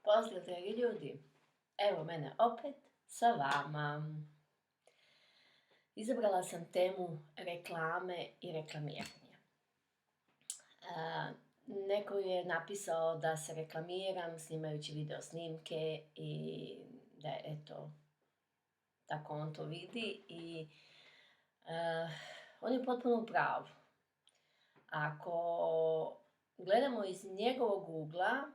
Pozdrav dragi ljudi, evo mene opet sa vama. Izabrala sam temu reklame i reklamiranja. Neko je napisao da se reklamiram snimajući video snimke i da je eto, tako on to vidi i on je potpuno u pravu. Ako gledamo iz njegovog ugla,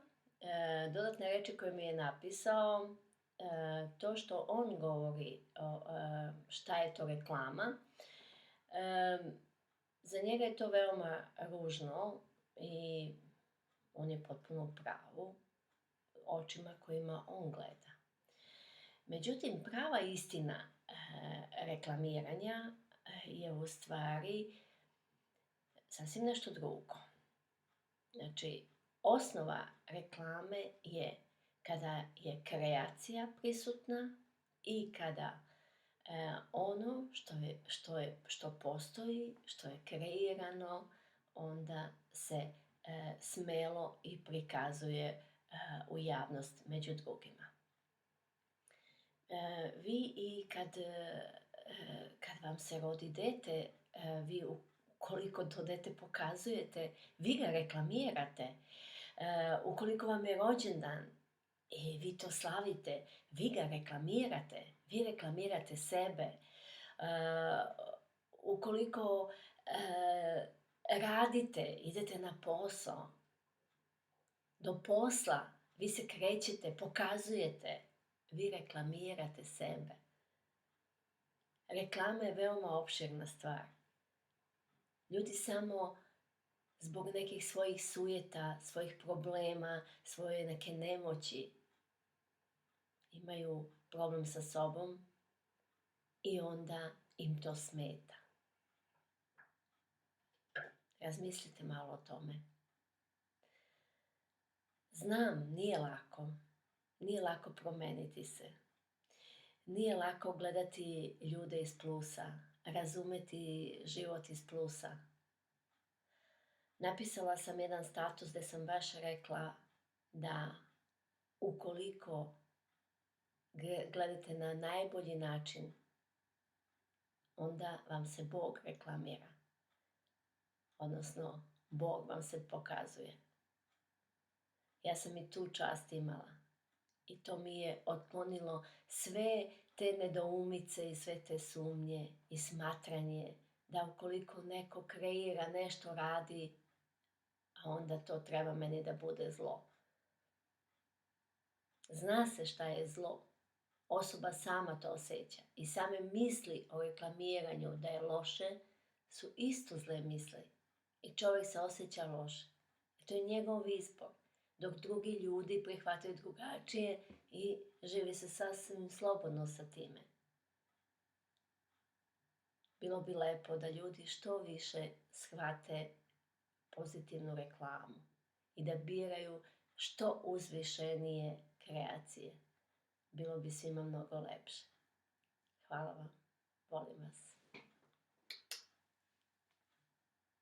dodatne reči koje mi je napisao, to što on govori šta je to reklama, za njega je to veoma ružno i on je potpuno u pravu očima kojima on gleda. Međutim, prava istina reklamiranja je u stvari sasvim nešto drugo. Znači, osnova reklame je kada je kreacija prisutna i kada ono što postoji, što je kreirano, onda se smelo i prikazuje u javnost među drugima. Vi i kad vam se rodi dete, vi ukoliko to dete pokazujete, vi ga reklamirate. Ukoliko vam je rođendan i vi to slavite, vi ga reklamirate, vi reklamirate sebe. Ukoliko radite, idete na posao, do posla, vi se krećete, pokazujete, vi reklamirate sebe. Reklama je veoma opširna stvar. Ljudi samo zbog nekih svojih sujeta, svojih problema, svoje neke nemoći imaju problem sa sobom i onda im to smeta. Razmislite malo o tome. Znam, nije lako promeniti se. Nije lako gledati ljude iz plusa, razumeti život iz plusa. Napisala sam jedan status gde sam baš rekla da ukoliko gledate na najbolji način, onda vam se Bog reklamira. Odnosno, Bog vam se pokazuje. Ja sam i tu čast imala. I to mi je otklonilo sve te nedoumice i sve te sumnje i smatranje da ukoliko neko kreira, nešto radi, a onda to treba meni da bude zlo. Zna se šta je zlo. Osoba sama to osjeća. I same misli o reklamiranju da je loše su isto zle misli. I čovjek se osjeća loše. I to je njegov izbor. Dok drugi ljudi prihvataju drugačije i živi se sasvim slobodno sa time. Bilo bi lepo da ljudi što više shvate pozitivnu reklamu i da biraju što uzvišenije kreacije. Bilo bi svima mnogo lepše. Hvala vam. Volim vas.